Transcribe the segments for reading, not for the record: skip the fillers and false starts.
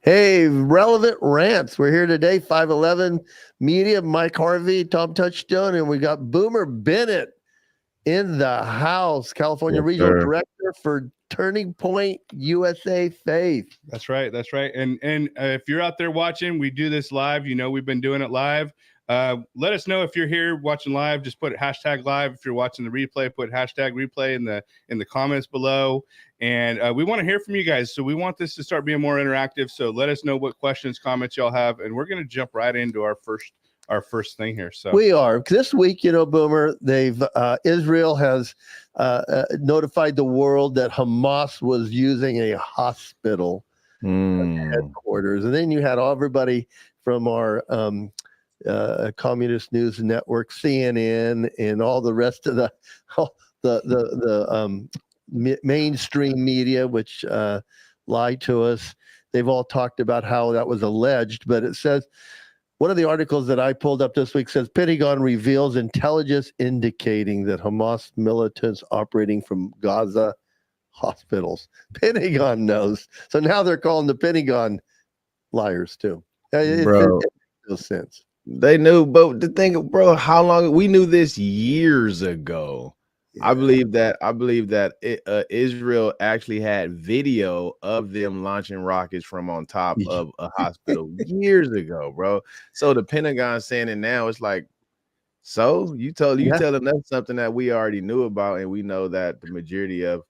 Hey, relevant rants. We're here today, 511 Media, Mike Harvey, Tom Touchstone, and we got Boomer Bennett in the house, California Regional Director for Turning Point USA Faith. That's right. That's right. And if you're out there watching, we do this live. You know, we've been doing it live. Let us know if you're here watching live. Just put hashtag live. If you're watching the replay, put hashtag replay in the comments below. And we want to hear from you guys. So we want this to start being more interactive. So let us know what questions, comments y'all have, and we're going to jump right into our first thing here. So we are this week, you know, Boomer. They've Israel has notified the world that Hamas was using a hospital headquarters, and then you had everybody from our communist news network, CNN, and all the rest of the mainstream media, which lied to us. They've all talked about how that was alleged, but it says one of the articles that I pulled up this week says Pentagon reveals intelligence indicating that Hamas militants operating from Gaza hospitals. Pentagon knows, so now they're calling the Pentagon liars too. It makes no sense. They knew, but the thing, bro, how long we knew this years ago. Yeah. I believe that Israel actually had video of them launching rockets from on top of a hospital years ago, bro. So the Pentagon saying it now, it's like, so you telling us something that we already knew about, and we know that the majority of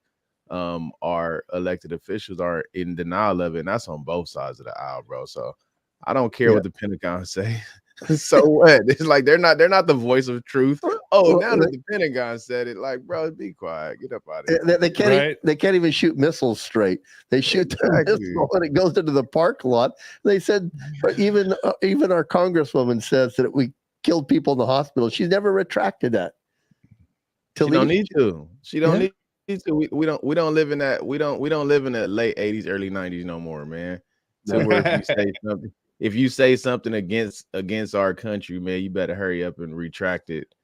our elected officials are in denial of it, and that's on both sides of the aisle, bro. So I don't care what the Pentagon say. So what? It's like they're not the voice of truth. Oh, now that the Pentagon said it, like, bro, be quiet, get up out of here. They can't even shoot missiles straight. They shoot the missile and it goes into the park lot. They said even our congresswoman says that we killed people in the hospital. She's never retracted that. She don't need to. She don't need to. We don't live in that. We don't live in the late 80s, early 90s no more, man. So where if you say something against our country, man, you better hurry up and retract it.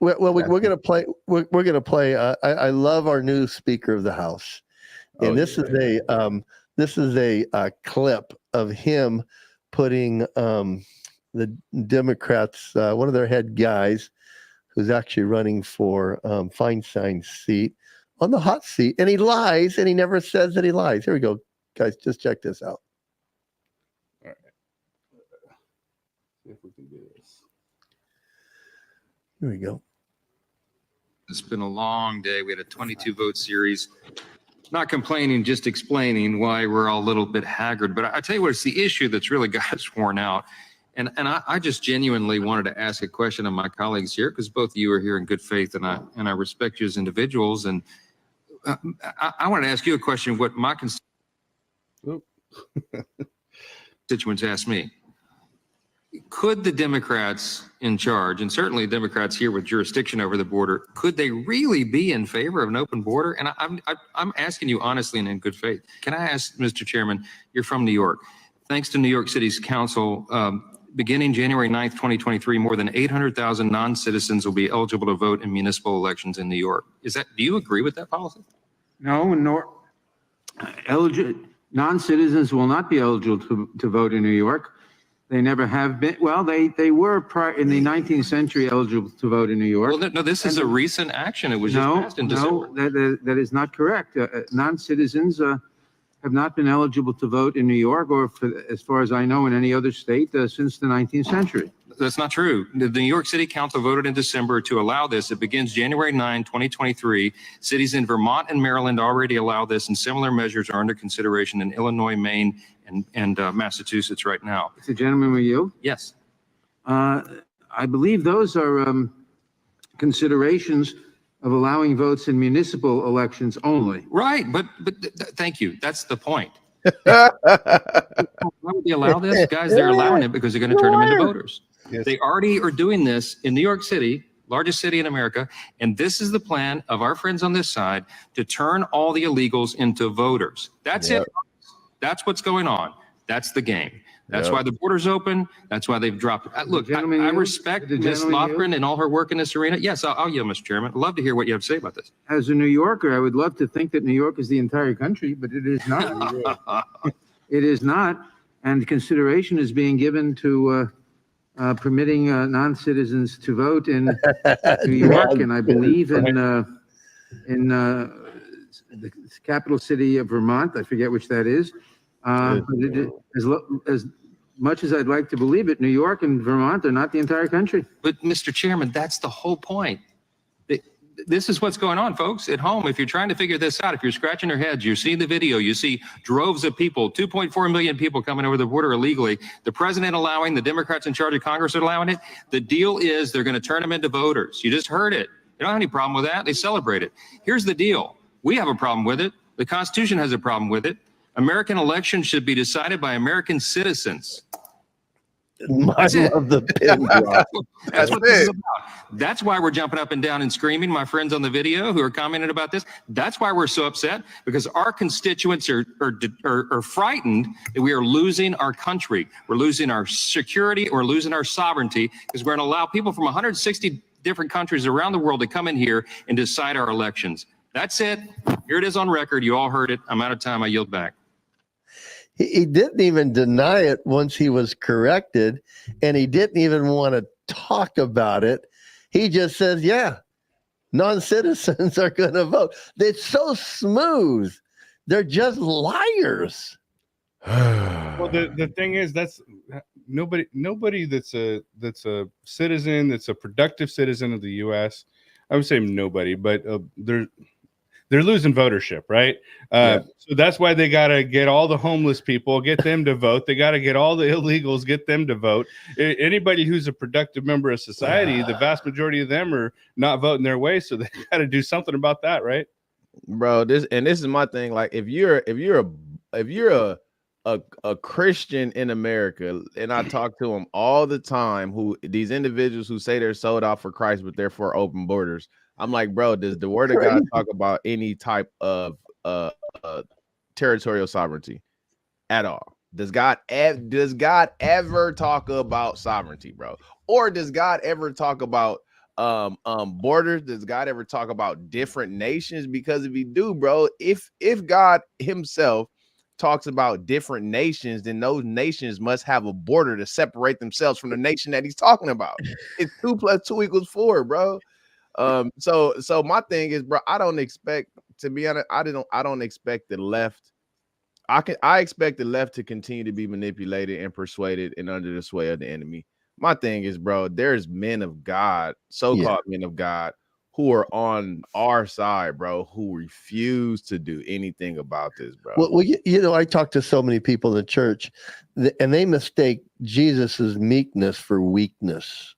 Well, we're gonna play. We're gonna play. I love our new Speaker of the House, and this is a clip of him putting the Democrats, one of their head guys, who's actually running for Feinstein's seat, on the hot seat, and he lies, and he never says that he lies. Here we go, guys. Just check this out. If we can do this. Here we go. It's been a long day. We had a 22 vote series. Not complaining, just explaining why we're all a little bit haggard. But I tell you what, it's the issue that's really got us worn out. And I just genuinely wanted to ask a question of my colleagues here, because both of you are here in good faith, and I respect you as individuals. And I want to ask you a question. What my constituents asked me. Could the Democrats in charge, and certainly Democrats here with jurisdiction over the border, could they really be in favor of an open border? And I'm asking you honestly and in good faith. Can I ask, Mr. Chairman, you're from New York. Thanks to New York City's council, beginning January 9th, 2023, more than 800,000 non-citizens will be eligible to vote in municipal elections in New York. Do you agree with that policy? No, nor non-citizens will not be eligible to vote in New York. They never have been. Well, they were in the 19th century eligible to vote in New York. Well, no, this is a recent action. It was just passed in December. No, that is not correct. Non-citizens have not been eligible to vote in New York, or as far as I know, in any other state since the 19th century. That's not true. The New York City Council voted in December to allow this. It begins January 9, 2023. Cities in Vermont and Maryland already allow this, and similar measures are under consideration in Illinois, Maine, and Massachusetts right now. Is the gentleman with you? Yes. I believe those are considerations of allowing votes in municipal elections only. Right, but thank you. That's the point. Why would they allow this? Guys, they're allowing it because they're going to turn them into voters. Yes. They already are doing this in New York City, largest city in America, and this is the plan of our friends on this side to turn all the illegals into voters. That's it. That's what's going on. That's the game. That's Yep. why the border's open. That's why they've dropped. Look, gentleman I yield? respect Did the Ms. gentleman Lothran and all her work in this arena. Yes, I'll yield, Mr. Chairman. I'd love to hear what you have to say about this. As a New Yorker, I would love to think that New York is the entire country, but it is not. It is not. And consideration is being given to permitting non-citizens to vote in New York, and I believe in the capital city of Vermont. I forget which that is. But as much as I'd like to believe it, New York and Vermont are not the entire country. But Mr. Chairman, that's the whole point. This is what's going on, folks, at home. If you're trying to figure this out, if you're scratching your heads, you see the video, you see droves of people, 2.4 million people coming over the border illegally, the president allowing, the Democrats in charge of Congress are allowing it. The deal is they're going to turn them into voters. You just heard it. They don't have any problem with that. They celebrate it. Here's the deal. We have a problem with it. The Constitution has a problem with it. American elections should be decided by American citizens. I love the pin drop. That's what this is about. That's why we're jumping up and down and screaming, my friends on the video who are commenting about this. That's why we're so upset, because our constituents are frightened that we are losing our country. We're losing our security, or losing our sovereignty, because we're going to allow people from 160 different countries around the world to come in here and decide our elections. That's it. Here it is on record. You all heard it. I'm out of time. I yield back. He didn't even deny it once he was corrected, and he didn't even want to talk about it. He just says, yeah, non-citizens are going to vote. It's so smooth. They're just liars. Well, the thing is, that's nobody that's a citizen, that's a productive citizen of the U.S. I would say nobody, but they're losing votership, right? So that's why they got to get all the homeless people, get them to vote. They got to get all the illegals, get them to vote. Anybody who's a productive member of society, the vast majority of them are not voting their way. So they got to do something about that, right? Bro, this is my thing. Like, if you're a Christian in America, and I talk to them all the time, who these individuals who say they're sold out for Christ, but they're for open borders. I'm like, bro, does the word of God talk about any type of territorial sovereignty at all? Does God ever talk about sovereignty, bro? Or does God ever talk about borders? Does God ever talk about different nations? Because if he do, bro, if God himself talks about different nations, then those nations must have a border to separate themselves from the nation that he's talking about. It's 2 + 2 = 4, bro. So my thing is, bro, I don't expect, to be honest, I don't expect the left. I expect the left to continue to be manipulated and persuaded and under the sway of the enemy. My thing is, bro, there's men of God, so-called men of God, who are on our side, bro, who refuse to do anything about this, bro. Well, I talk to so many people in the church, and they mistake Jesus's meekness for weakness.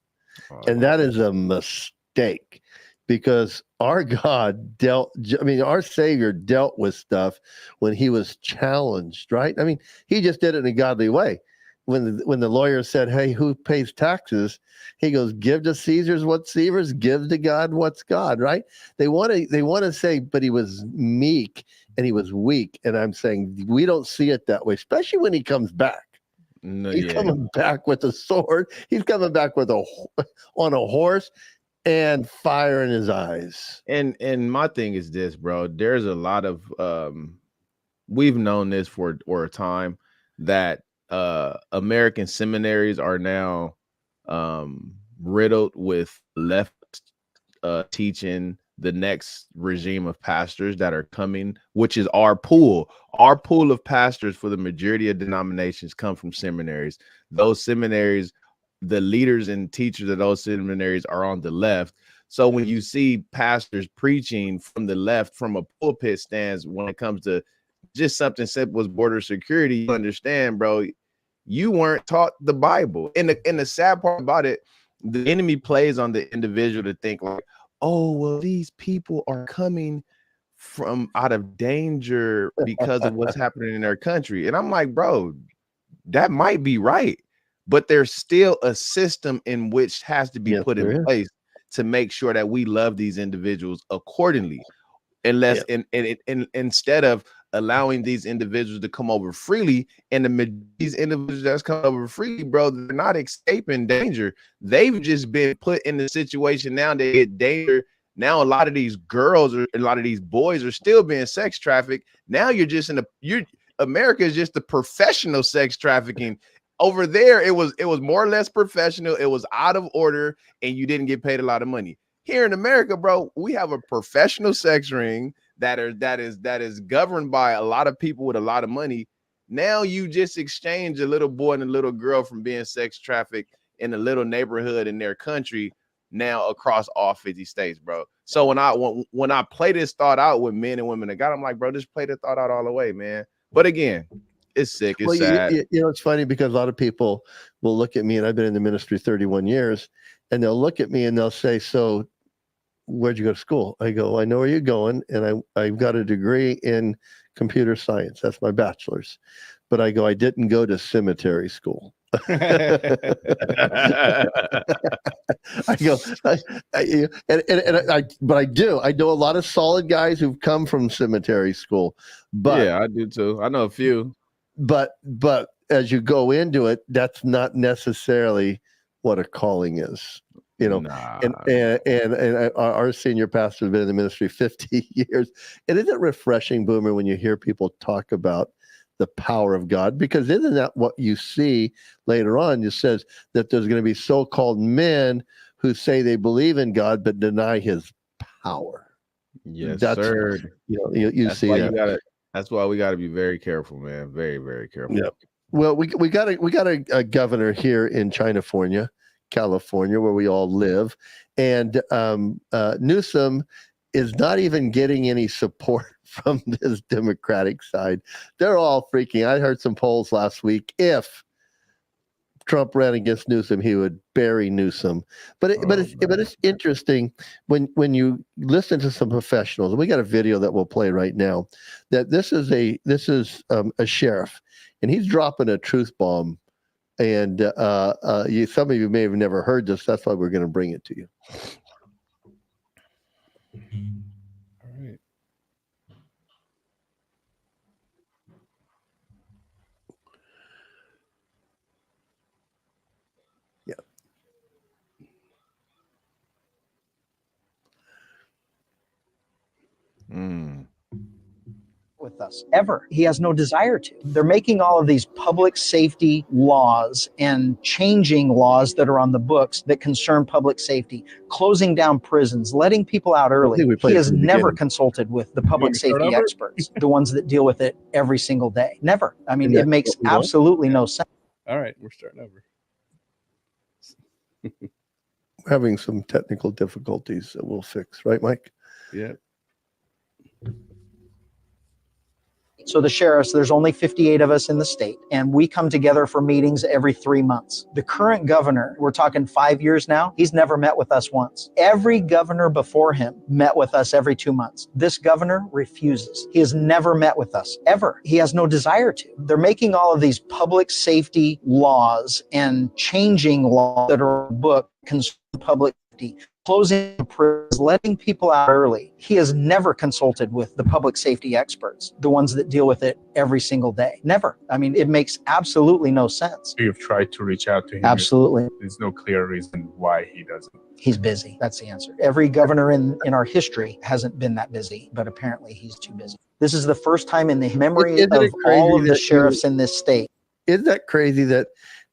And that is a mistake, because our God our Savior dealt with stuff when he was challenged, right? I mean, he just did it in a godly way. When the lawyer said, hey, who pays taxes? He goes, give to Caesar's what's Caesar's, give to God what's God, right? They want to say, but he was meek and he was weak. And I'm saying we don't see it that way, especially when he comes back. No, he's coming back with a sword. He's coming back with on a horse and fire in his eyes. And my thing is this, bro. There's a lot of we've known this for a time, that American seminaries are now riddled with left teaching the next regime of pastors that are coming, which is our pool of pastors for the majority of denominations come from seminaries. Those seminaries, the leaders and teachers of those seminaries are on the left. So when you see pastors preaching from the left, from a pulpit stance, when it comes to just something simple as border security, you understand, bro, you weren't taught the Bible. And the sad part about it, the enemy plays on the individual to think like, oh, well, these people are coming from out of danger because of what's happening in their country. And I'm like, bro, that might be right, but there's still a system in which has to be put in place to make sure that we love these individuals accordingly. Unless and instead of allowing these individuals to come over freely, and these individuals that's come over freely, bro, they're not escaping danger. They've just been put in the situation now they get danger. Now a lot of these girls or a lot of these boys are still being sex trafficked. Now America is just the professional sex trafficking. Over there, it was more or less professional. It was out of order, and you didn't get paid a lot of money. Here in America, bro, we have a professional sex ring that is governed by a lot of people with a lot of money. Now you just exchange a little boy and a little girl from being sex trafficked in a little neighborhood in their country now across all 50 states, bro. So when I play this thought out with men and women that got, I'm like, bro, just play the thought out all the way, man. But again, it's sick. It's sad. You know, it's funny because a lot of people will look at me, and I've been in the ministry 31 years, and they'll look at me and they'll say, so where'd you go to school? I go, I know where you're going. And I've got a degree in computer science. That's my bachelor's. But I go, I didn't go to cemetery school. I go, but I do. I know a lot of solid guys who've come from cemetery school. But yeah, I do too. I know a few. But as you go into it, that's not necessarily what a calling is. You know, and our senior pastor has been in the ministry 50 years. And isn't it refreshing, Boomer, when you hear people talk about the power of God? Because isn't that what you see later on? It says that there's going to be so-called men who say they believe in God but deny his power. Yes, that's, sir. You know, you see that. That's why we got to be very careful, man. Very, very careful. Yeah. Well, we got a governor here in California, where we all live, and Newsom is not even getting any support from this Democratic side. They're all freaking. I heard some polls last week. If Trump ran against Newsom, he would bury Newsom. But it's interesting when you listen to some professionals. And we got a video that we'll play right now. That this is a sheriff, and he's dropping a truth bomb. And some of you may have never heard this. That's why we're going to bring it to you. All right. Yeah. With us ever. He has no desire to. They're making all of these public safety laws and changing laws that are on the books that concern public safety, closing down prisons, letting people out early. He has never consulted with the public safety experts, the ones that deal with it every single day. Never. I mean, it makes absolutely no sense. All right, we're starting over. We're having some technical difficulties that we'll fix, right, Mike? Yeah. So the sheriffs, there's only 58 of us in the state, and we come together for meetings every 3 months. The current governor, we're talking 5 years now, he's never met with us once. Every governor before him met with us every 2 months. This governor refuses. He has never met with us, ever. He has no desire to. They're making all of these public safety laws and changing laws that are in the book concern public safety, closing prisons, letting people out early. He has never consulted with the public safety experts, the ones that deal with it every single day. Never. I mean, it makes absolutely no sense. You've tried to reach out to him. Absolutely. There's no clear reason why he doesn't. He's busy. That's the answer. Every governor in our history hasn't been that busy, but apparently he's too busy. This is the first time in the memory of all of the sheriffs in this state. Isn't that crazy that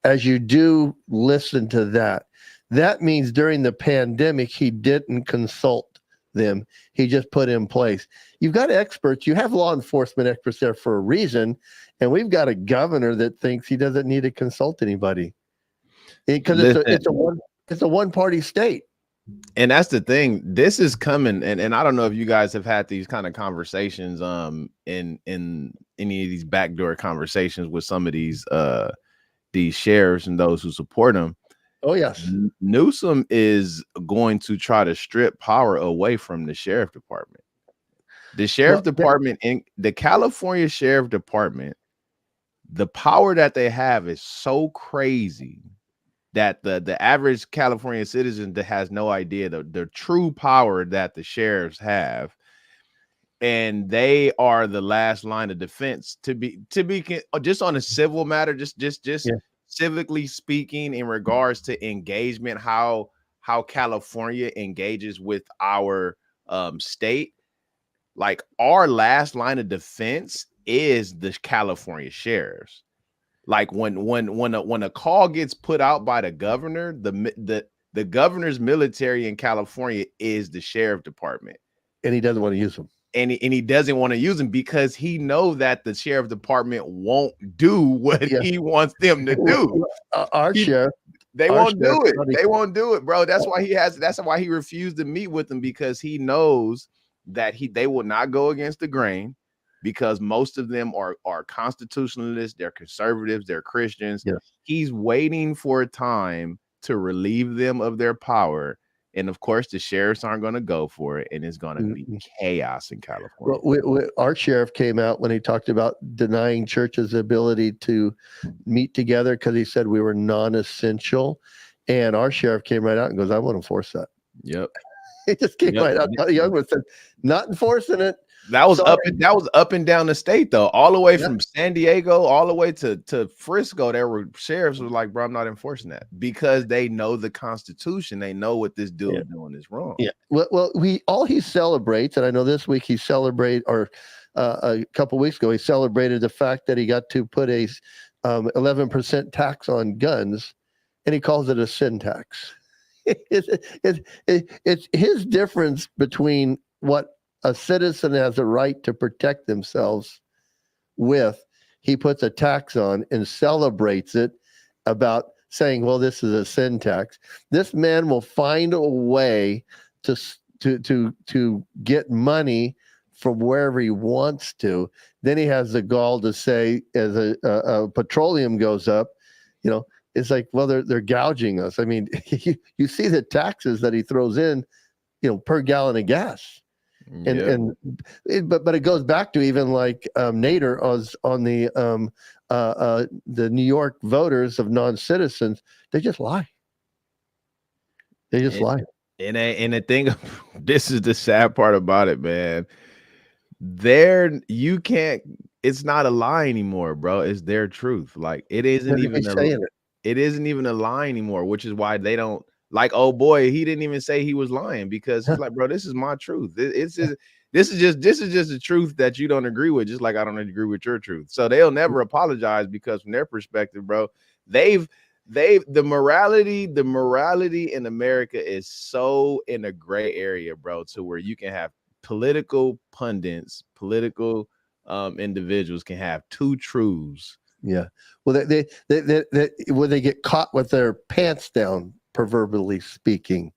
as you do listen to that, that means during the pandemic, he didn't consult them. He just put in place. You've got experts. You have law enforcement experts there for a reason. And we've got a governor that thinks he doesn't need to consult anybody because it's a one-party state. And that's the thing. This is coming. And I don't know if you guys have had these kind of conversations in any of these backdoor conversations with some of these sheriffs and those who support them. Oh, yes. Newsom is going to try to strip power away from the sheriff department. The sheriff department in the California Sheriff Department, the power that they have is so crazy that the average California citizen that has no idea the true power that the sheriffs have. and they are the last line of defense to be just on a civil matter, just Yeah. civically speaking, in regards to engagement, how California engages with our state. Like, our last line of defense is the California sheriffs. Like, when a call gets put out by the governor, the governor's military in California is the sheriff department, And he doesn't want to use them. and he doesn't want to use them because he know that the sheriff department won't do what he wants them to do. Our sheriff, They our won't do sheriff, it. They won't do it, bro. That's why he refused to meet with them, because he knows that they will not go against the grain, because most of them are constitutionalists, they're conservatives, they're Christians. Yes. He's waiting for a time to relieve them of their power. And of course, the sheriffs aren't going to go for it, and it's going to be chaos in California. Well, our sheriff came out when he talked about denying churches the ability to meet together because he said we were non-essential. And our sheriff came right out and goes, "I won't enforce that." Yep. He just came right out. The young one said, "Not enforcing it." That was Sorry. up and down the state, though, all the way from San Diego all the way to Frisco. There were sheriffs who were like, "Bro, I'm not enforcing that," because they know the Constitution. They know what this dude is doing is wrong. Yeah. Well, he celebrates, and I know this week a couple weeks ago he celebrated the fact that he got to put a 11% tax on guns, and he calls it a sin tax. It's his difference between what a citizen has a right to protect themselves with. He puts a tax on and celebrates it about saying, well, this is a sin tax. This man will find a way to get money from wherever he wants to. Then he has the gall to say, as a petroleum goes up, it's like, well, they're gouging us. I mean, you see the taxes that he throws in, per gallon of gas. But it goes back to even like Nader was on the New York voters of non-citizens. They just lie. Lie. And the thing, this is the sad part about it, man. It's not a lie anymore, bro. It's their truth. Like, it isn't even a lie anymore, which is why they don't. Like, oh boy, he didn't even say he was lying, because he's like, bro, this is my truth. This is just the truth that you don't agree with, just like I don't agree with your truth. So they'll never apologize, because from their perspective, bro, the morality in America is so in a gray area, bro, to where you can have political pundits, political individuals can have two truths. Yeah. Well, they when they get caught with their pants down, proverbially speaking,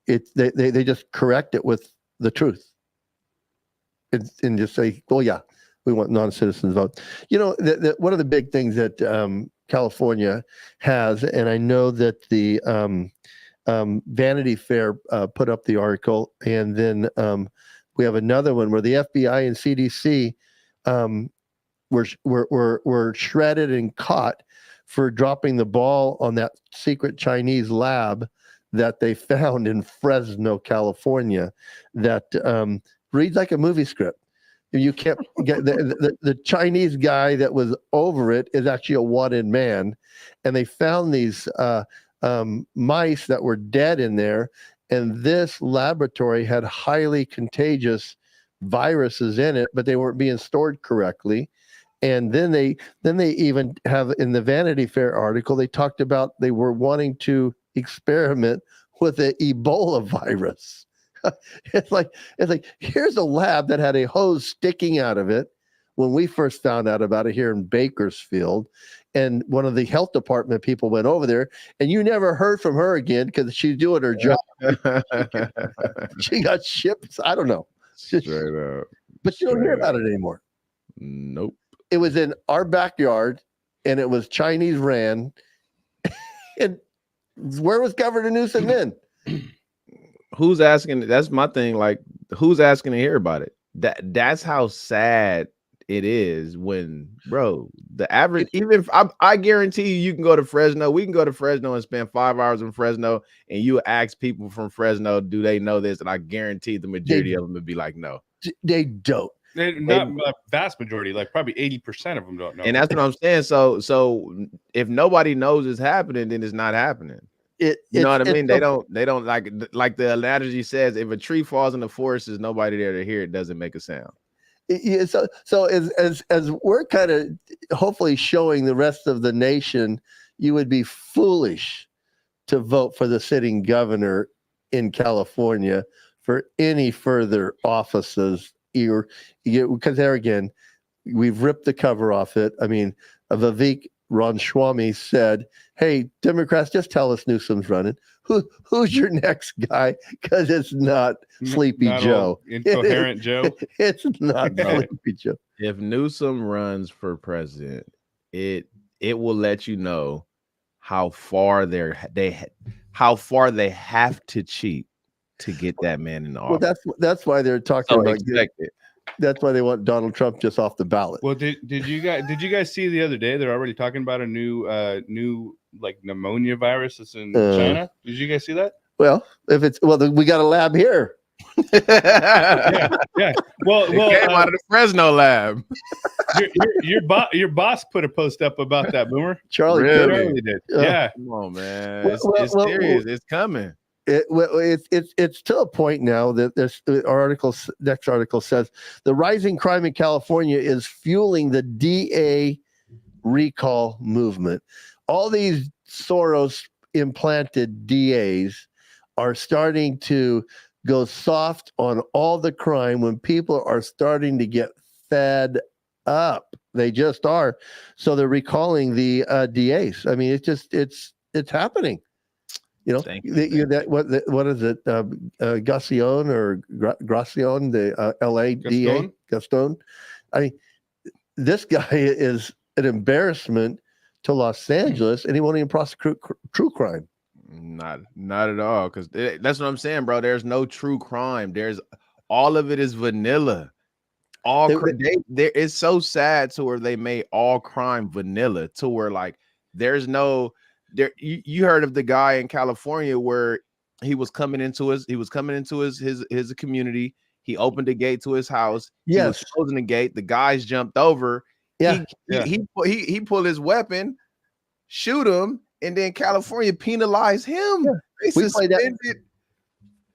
they just correct it with the truth and just say, "Oh yeah, we want non-citizens vote." One of the big things that California has, and I know that the Vanity Fair put up the article, and then we have another one where the FBI and CDC were shredded and caught for dropping the ball on that secret Chinese lab that they found in Fresno, California, that reads like a movie script. You can't get the Chinese guy that was over it is actually a wanted man, and they found these mice that were dead in there, and this laboratory had highly contagious viruses in it, but they weren't being stored correctly. And then they even have, in the Vanity Fair article, they talked about they were wanting to experiment with the Ebola virus. It's like here's a lab that had a hose sticking out of it when we first found out about it here in Bakersfield, and one of the health department people went over there, and you never heard from her again because she's doing her job. She got shipped. I don't know. Straight up. But you don't hear about it anymore. Nope. It was in our backyard, and it was Chinese ran. And where was Governor Newsom then? Who's asking? That's my thing. Like, who's asking to hear about it? That's how sad it is when, bro, the average, even if I guarantee you can go to Fresno. We can go to Fresno and spend 5 hours in Fresno, and you ask people from Fresno, do they know this? And I guarantee the majority of them would be like, no. They don't. Not a vast majority, like probably 80% of them don't know. And that's what I'm saying. So if nobody knows it's happening, then it's not happening. You know what I mean? They don't like the analogy says, if a tree falls in the forest, there's nobody there to hear it, doesn't make a sound. Yeah, so as we're kind of hopefully showing the rest of the nation, you would be foolish to vote for the sitting governor in California for any further offices. Because there again, we've ripped the cover off it. I mean, Vivek Ramaswamy said, "Hey, Democrats, just tell us Newsom's running. Who's your next guy? Because it's not Sleepy Not Joe, incoherent Joe. It's not Sleepy Joe." If Newsom runs for president, it will let you know how far they have to cheat to get that man in the office. Well, that's why they're talking about it. That's why they want Donald Trump just off the ballot. Well, did you guys see the other day? They're already talking about a new like pneumonia virus that's in China. Did you guys see that? Well, we got a lab here. yeah. Well, it came out of the Fresno lab. your boss put a post up about that, Boomer. Charlie did. Yeah. Come on, man. It's serious. It's coming. It's to a point now that this next article says the rising crime in California is fueling the DA recall movement. All these Soros implanted DAs are starting to go soft on all the crime when people are starting to get fed up. They just are. So they're recalling the DAs. I mean, it's happening. You know, what is it? Gassion or Gracion, the LA DA, Gaston. I mean, this guy is an embarrassment to Los Angeles, and he won't even prosecute true crime. Not at all, because that's what I'm saying, bro. There's no true crime. There's all of it is vanilla. It's so sad to where they made all crime vanilla, to where like there's no. You heard of the guy in California where he was coming into his community. He opened the gate to his house. Yes. He was closing the gate. The guys jumped over. Yeah. He pulled his weapon, shoot him, and then California penalized him. Yeah.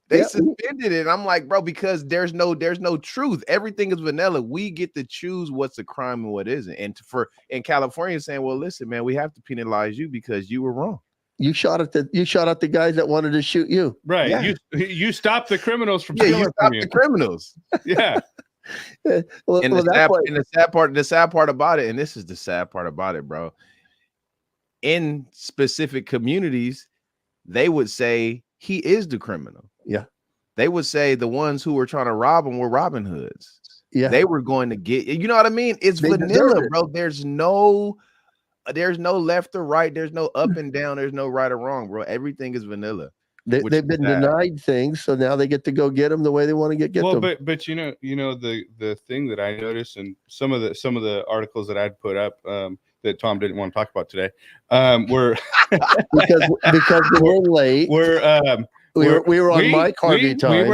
They suspended it. I'm like, bro, because there's no truth. Everything is vanilla. We get to choose what's a crime and what isn't. And in California saying, well, listen, man, we have to penalize you because you were wrong. You shot at the guys that wanted to shoot you. Right. Yeah. You stopped the criminals from stealing from you. The criminals. Yeah. The sad part about it, and this is the sad part about it, bro. In specific communities, they would say he is the criminal. Yeah. They would say the ones who were trying to rob him were Robin Hoods. Yeah. They were going to get, you know what I mean? It's vanilla, bro. There's no left or right. There's no up and down. There's no right or wrong, bro. Everything is vanilla. They've been denied things, so now they get to go get them the way they want to get them. Well, but you know the thing that I noticed, and some of the articles that I'd put up that Tom didn't want to talk about today, were because we're late. We were on Mike Harvey time.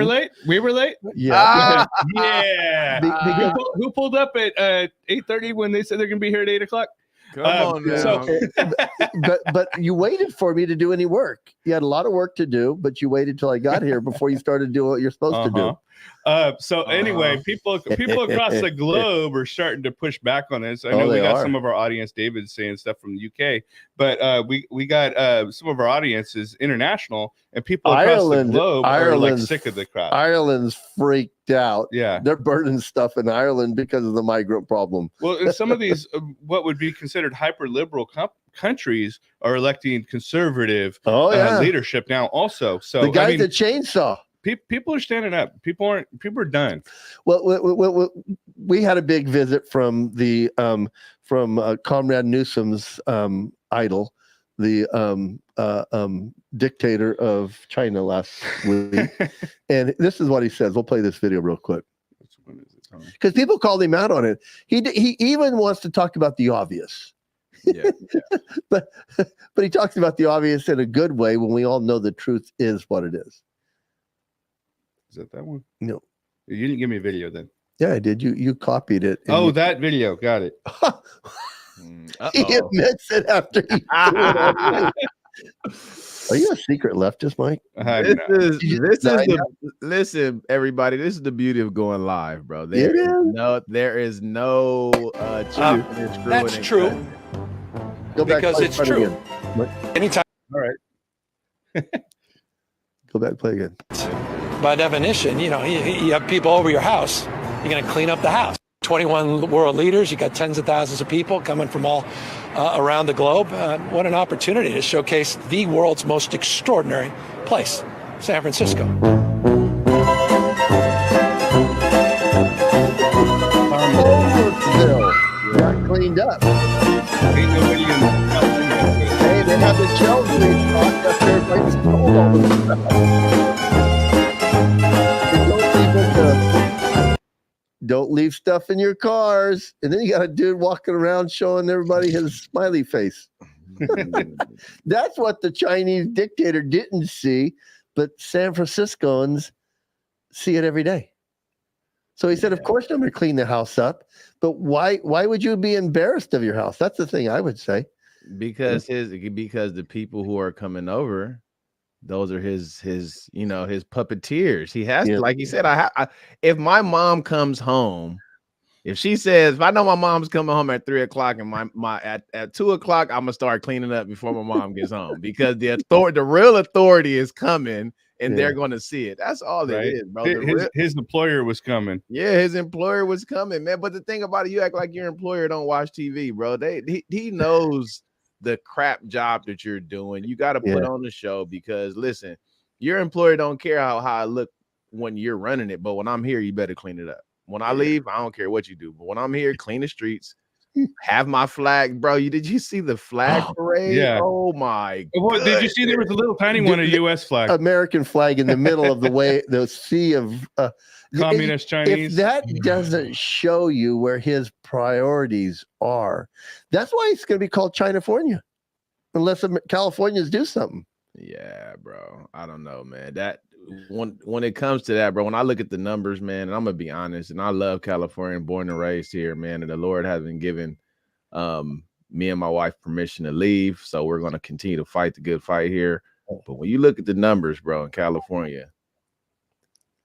We were late. Yeah. Yeah. Who pulled up at 8:30 when they said they're going to be here at 8:00? Come on now. But you waited for me to do any work. You had a lot of work to do, but you waited till I got here before you started doing what you're supposed to do. Anyway, people across the globe are starting to push back on this. I know we got some of our audience, David, saying stuff from the UK, but we got some of our audience is international, and people across the globe are like sick of the crap. Ireland's freaked out. Yeah, they're burning stuff in Ireland because of the migrant problem. Well, and some of these what would be considered hyper liberal countries are electing conservative leadership now. Also, so the guy with the chainsaw. People are standing up. People are done. Well, we had a big visit from the Comrade Newsom's idol, the dictator of China last week, and this is what he says. We'll play this video real quick because people called him out on it. He even wants to talk about the obvious. Yeah. but he talks about the obvious in a good way when we all know the truth is what it is. Is that one? No. You didn't give me a video then. Yeah, I did. You copied it. and Oh, that video. Got it. he admits it after he threw it on you. Are you a secret leftist, Mike? Listen, everybody. This is the beauty of going live, bro. There is no That's true. Go back, Because it's true. Again. Anytime. All right. Go back, play again. By definition, you have people over your house. You're going to clean up the house. 21 world leaders. You got tens of thousands of people coming from all around the globe. What an opportunity to showcase the world's most extraordinary place, San Francisco. Got cleaned up. Ain't nobody in California. Hey, they have the Chelsea locked up there. Everybody's cold all the time. Don't leave stuff in your cars. And then you got a dude walking around showing everybody his smiley face. That's what the Chinese dictator didn't see, but San Franciscans see it every day. So he said, of course I'm going to clean the house up, but why would you be embarrassed of your house? That's the thing I would say. Because the people who are coming over, those are his puppeteers. He has to, like he said, if my mom comes home, if she says, if I know my mom's coming home at 3 o'clock and at 2 o'clock, I'm gonna start cleaning up before my mom gets home, because the real authority is coming and they're going to see it. That's all it is, bro. His employer was coming. Yeah, his employer was coming, man. But the thing about it, you act like your employer don't watch TV, bro. He knows the crap job that you're doing. You got to put on the show, because listen, your employer don't care how I look when you're running it, but when I'm here, you better clean it up. When I leave, I don't care what you do, but when I'm here, clean the streets, have my flag, bro. Did you see the flag parade? Yeah. Oh my God. Did you see there was a little tiny one, a U.S. flag, American flag in the middle of the sea of communist Chinese? If that doesn't show you where his priorities are, that's why it's going to be called Chinafornia, unless Californians do something. Yeah, bro. I don't know, man. That when it comes to that, bro, when I look at the numbers, man, and I'm gonna be honest, and I love California, born and raised here, man, and the Lord hasn't given me and my wife permission to leave, so we're gonna continue to fight the good fight here. But when you look at the numbers, bro, in California,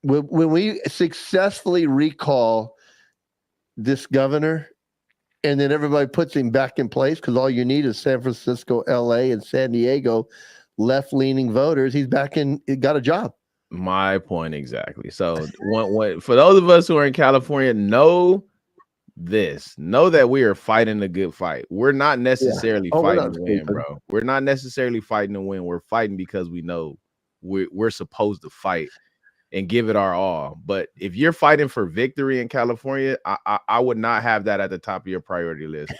when we successfully recall this governor, and then everybody puts him back in place, because all you need is San Francisco, LA, and San Diego left-leaning voters, he's back in, got a job. My point exactly. So for those of us who are in California, know that we are fighting a good fight. We're not necessarily fighting to win, bro. We're not necessarily fighting to win. We're fighting because we know we're supposed to fight and give it our all. But if you're fighting for victory in California, I would not have that at the top of your priority list.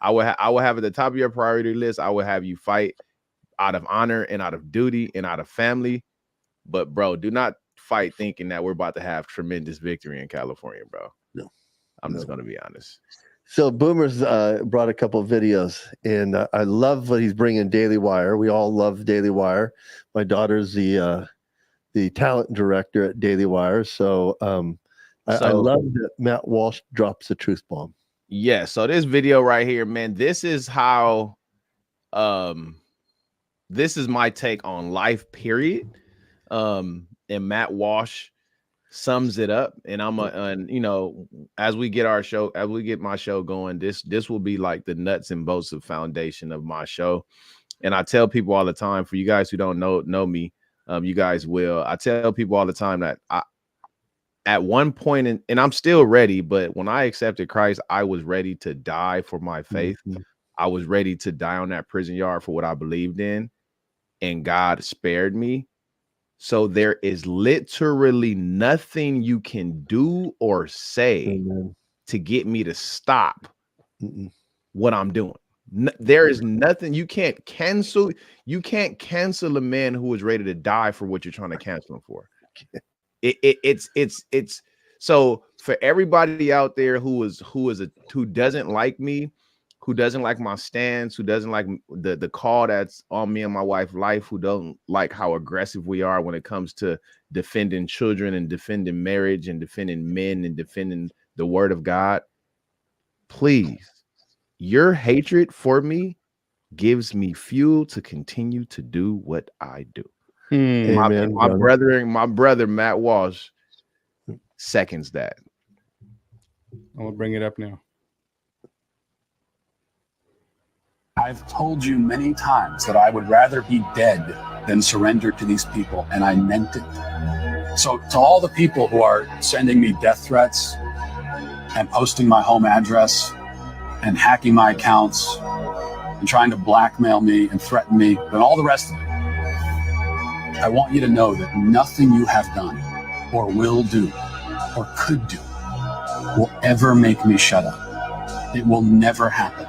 I would have at the top of your priority list, I would have you fight out of honor and out of duty and out of family. But bro, do not fight thinking that we're about to have tremendous victory in California, bro. No, I'm just gonna be honest. So Boomer's brought a couple of videos, and I love what he's bringing. Daily Wire. We all love Daily Wire. My daughter's the talent director at Daily Wire, so I love that Matt Walsh drops the truth bomb. Yeah. So this video right here, man, this is how this is my take on life, period. And Matt Walsh sums it up, and as we get my show going, this will be like the nuts and bolts of foundation of my show. And I tell people all the time, for you guys who don't know me, you guys will. I tell people all the time that at one point, and I'm still ready, but when I accepted Christ, I was ready to die for my faith. Mm-hmm. I was ready to die on that prison yard for what I believed in, and God spared me. So there is literally nothing you can do or say to get me to stop what I'm doing. There is nothing you can't cancel. You can't cancel a man who is ready to die for what you're trying to cancel him for. It's so for everybody out there who doesn't like me, who doesn't like my stance, who doesn't like the call that's on me and my wife's life, who don't like how aggressive we are when it comes to defending children and defending marriage and defending men and defending the word of God, please, your hatred for me gives me fuel to continue to do what I do. Amen, My brother. brother Matt Walsh seconds that. I'm gonna bring it up now. I've told you many times that I would rather be dead than surrender to these people, and I meant it. So to all the people who are sending me death threats and posting my home address and hacking my accounts and trying to blackmail me and threaten me and all the rest of it, I want you to know that nothing you have done or will do or could do will ever make me shut up. It will never happen.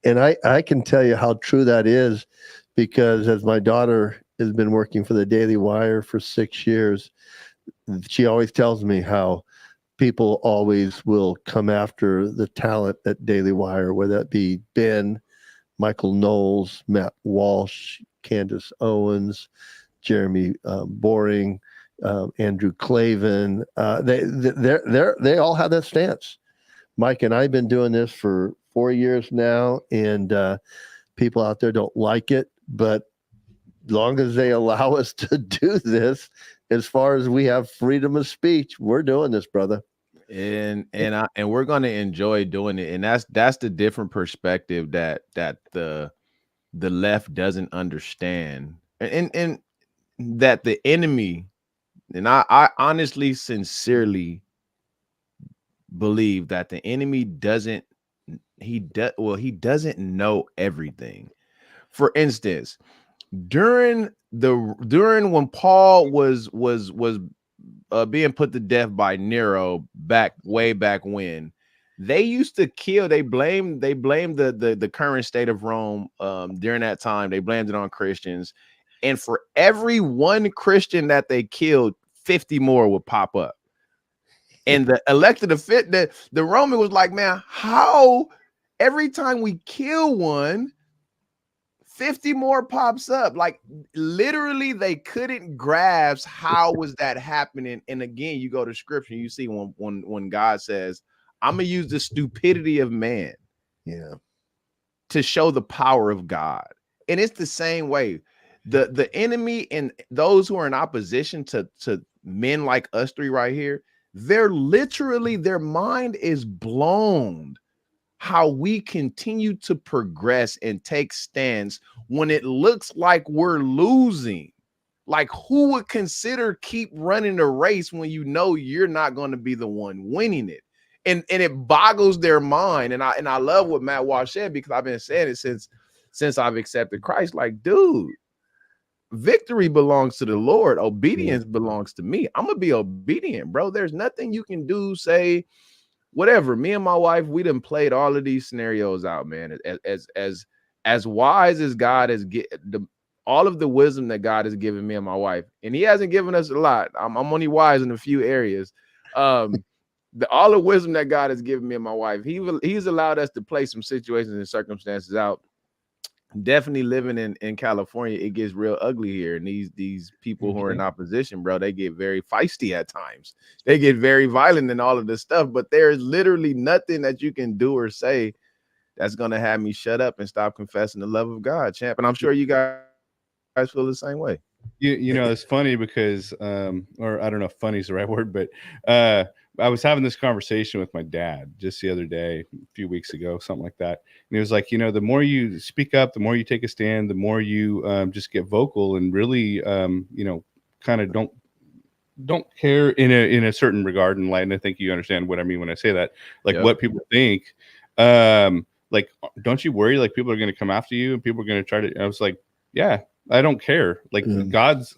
And I can tell you how true that is, because as my daughter has been working for the Daily Wire for 6 years, she always tells me how people always will come after the talent at Daily Wire, whether that be Ben, Michael Knowles, Matt Walsh, Candace Owens, Jeremy Boring, Andrew Clavin. They all have that stance. Mike and I have been doing this for 4 years now, and people out there don't like it, but as long as they allow us to do this, as far as we have freedom of speech, we're doing this, brother. And we're going to enjoy doing it. And that's the different perspective that the left doesn't understand, and that the enemy, and I honestly, sincerely believe that the enemy doesn't know everything. For instance, during when Paul was being put to death by Nero way back when, they used to kill. They blamed the current state of Rome during that time. They blamed it on Christians, and for every one Christian that they killed, 50 more would pop up. And the elected official, the Roman was like, man, how every time we kill one, 50 more pops up? Like, literally, they couldn't grasp how was that happening. And again, you go to scripture, you see when God says, I'm gonna use the stupidity of man, to show the power of God. And it's the same way. The enemy and those who are in opposition to men like us three right here, they're literally, their mind is blown how we continue to progress and take stands when it looks like we're losing. Like, who would consider keep running the race when you know you're not going to be the one winning it? And it boggles their mind. And I love what Matt Walsh said, because I've been saying it since I've accepted Christ. Like, dude, victory belongs to the Lord. Obedience belongs to me. I'm gonna be obedient, bro. There's nothing you can do, say, whatever. Me and my wife, we done played all of these scenarios out, man. As wise as God has all of the wisdom that God has given me and my wife, and He hasn't given us a lot. I'm only wise in a few areas. All the wisdom that God has given me and my wife, He's allowed us to play some situations and circumstances out. Definitely living in California, it gets real ugly here. And these people who are in opposition, bro, they get very feisty at times. They get very violent and all of this stuff. But there's literally nothing that you can do or say that's gonna have me shut up and stop confessing the love of God, champ. And I'm sure you guys feel the same way. You know, it's funny because or I don't know if funny is the right word, but I was having this conversation with my dad just the other day, a few weeks ago, something like that. And he was like, you know, the more you speak up, the more you take a stand, the more you just get vocal and really, you know, kind of don't care in a certain regard and light. And I think you understand what I mean when I say that, like what people think. Like, don't you worry? Like, people are going to come after you and people are going to try to. I was like, yeah, I don't care. Like, God's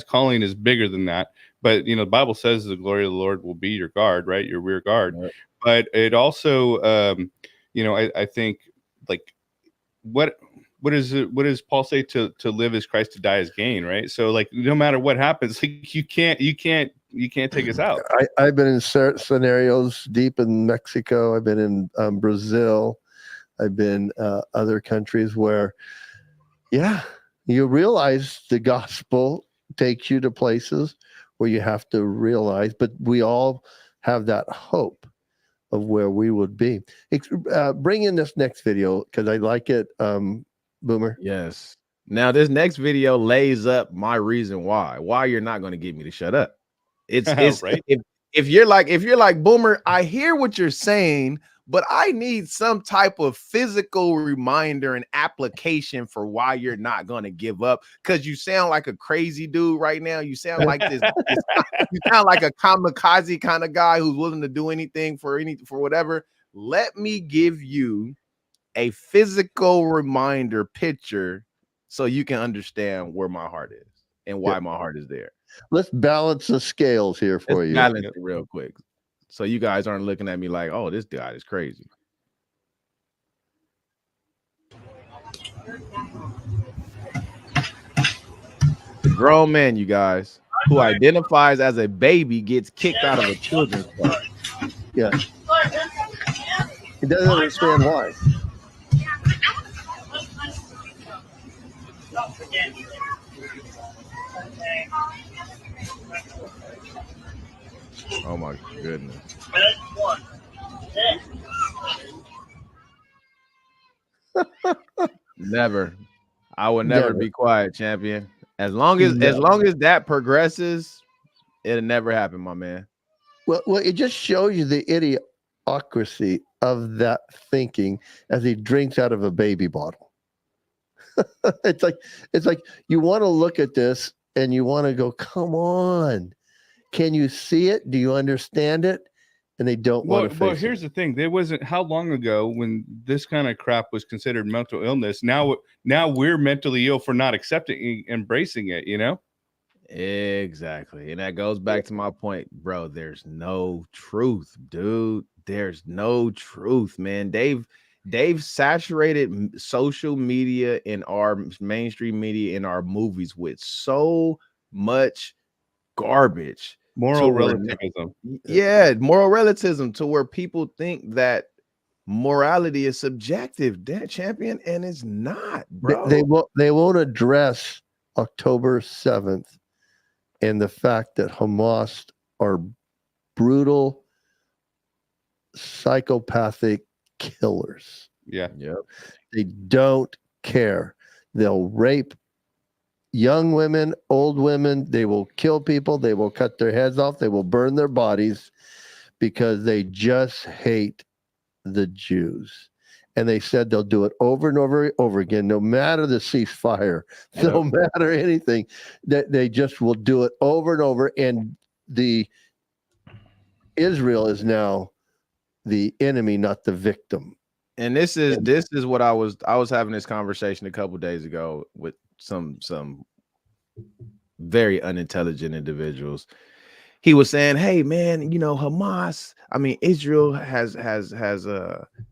calling is bigger than that. But, you know, the Bible says the glory of the Lord will be your guard, right? Your rear guard. Right. But it also, you know, I think, like, what does Paul say? To live as Christ, to die as gain, right? So, like, no matter what happens, like, you can't you can't take us out. I've been in scenarios deep in Mexico. I've been in Brazil. I've been other countries where, yeah, you realize the gospel takes you to places where you have to realize, but we all have that hope of where we would be. Bring in this next video because I like it, Boomer. Yes. Now this next video lays up my reason why you're not going to get me to shut up. It's Right. If you're like Boomer, I hear what you're saying, but I need some type of physical reminder and application for why you're not going to give up, because you sound like a crazy dude right now. You sound like this you sound like a kamikaze kind of guy who's willing to do anything for whatever. Let me give you a physical reminder picture so you can understand where my heart is and why my heart is there. Let's balance the scales here for you. Balance it real quick, so you guys aren't looking at me like, oh, this guy is crazy. The grown man, you guys, who identifies as a baby gets kicked out of a children's park. Yeah. He doesn't understand why. Oh my goodness. Never. I will never be quiet, champion. As long as that progresses, it'll never happen, my man. Well, it just shows you the idiocracy of that thinking as he drinks out of a baby bottle. It's like you want to look at this and you want to go, come on. Can you see it? Do you understand it? And they don't want to face But here's the thing. There wasn't how long ago when this kind of crap was considered mental illness. Now we're mentally ill for not accepting, embracing it, you know? Exactly. And that goes back to my point, bro. There's no truth, dude. There's no truth, man. They've saturated social media in our mainstream media in our movies with so much garbage. Moral relativism. Yeah, moral relativism, to where people think that morality is subjective, that champion, and it's not, bro. They won't address October 7th and the fact that Hamas are brutal, psychopathic killers. Yeah. Yep. They don't care. They'll rape young women, old women. They will kill people. They will cut their heads off. They will burn their bodies because they just hate the Jews. And they said they'll do it over and over again, no matter the ceasefire, no matter anything, that they just will do it over and over. And Israel is now the enemy, not the victim. And this is what I was having this conversation a couple of days ago with some very unintelligent individuals. He was saying, hey man, you know, Israel has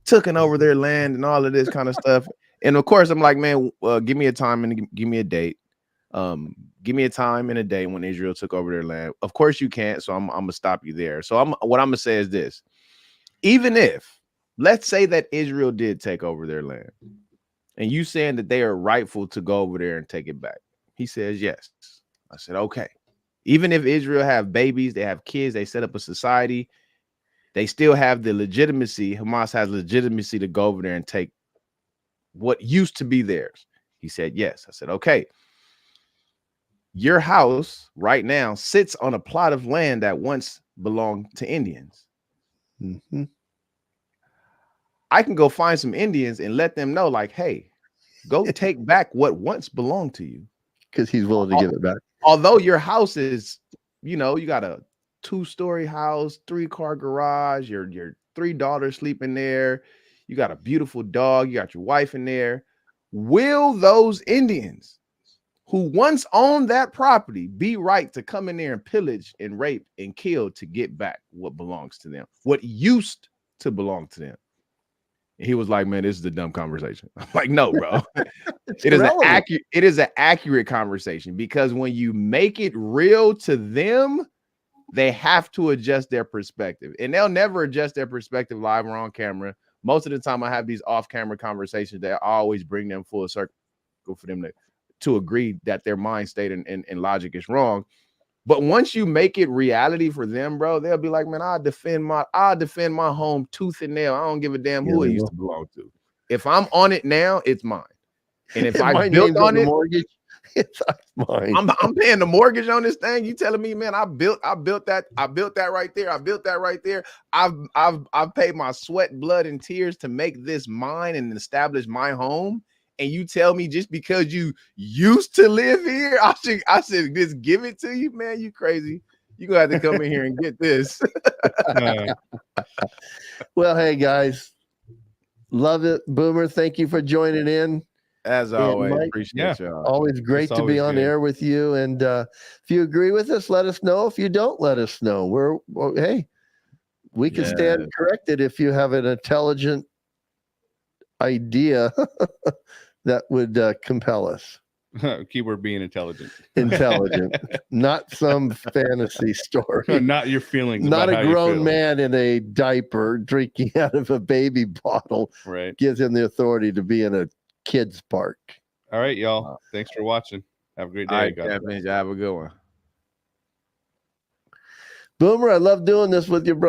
taken over their land and all of this kind of stuff. And of course I'm like, man, give me a time and give me a date. Give me a time and a day when Israel took over their land. Of course you can't, so I'm gonna stop you there. So what I'm gonna say is this: even if, let's say that Israel did take over their land, and you saying that they are rightful to go over there and take it back. He says yes. I said, okay. Even if Israel have babies, they have kids, they set up a society, they still have the legitimacy. Hamas has legitimacy to go over there and take what used to be theirs. He said yes. I said, okay. Your house right now sits on a plot of land that once belonged to Indians. Mm-hmm. I can go find some Indians and let them know, like, hey, go take back what once belonged to you. Because he's willing to give it back. Although your house is, you know, you got a 2-story house, 3-car garage, your 3 daughters sleeping there, you got a beautiful dog, you got your wife in there. Will those Indians who once owned that property be right to come in there and pillage and rape and kill to get back what belongs to them, what used to belong to them? He was like, man, this is a dumb conversation. I'm like, no, bro. It is an accurate conversation, because when you make it real to them, they have to adjust their perspective, and they'll never adjust their perspective live or on camera. Most of the time I have these off-camera conversations that I always bring them full circle for them to agree that their mind state and logic is wrong. But once you make it reality for them, bro, they'll be like, man, I'll defend my home tooth and nail. I don't give a damn who it used to belong to. If I'm on it now, it's mine. And if I built on it, mortgage, it's mine. I'm paying the mortgage on this thing. You telling me, man, I built that right there. I built that right there. I've paid my sweat, blood, and tears to make this mine and establish my home. And you tell me just because you used to live here, I should just give it to you, man? You crazy? You gonna have to come in here and get this. Well, hey guys, love it, Boomer. Thank you for joining in. As always, appreciate y'all. Always great to be on air with you. And if you agree with us, let us know. If you don't, let us know. Hey, we can stand corrected if you have an intelligent idea that would compel us. Keyword being intelligent. Intelligent, not some fantasy story. Not your feelings. Not a grown man in a diaper drinking out of a baby bottle. Right. Gives him the authority to be in a kids park. All right, y'all. Thanks for watching. Have a great day. All right, Captain. Have a good one. Boomer, I love doing this with you, bro.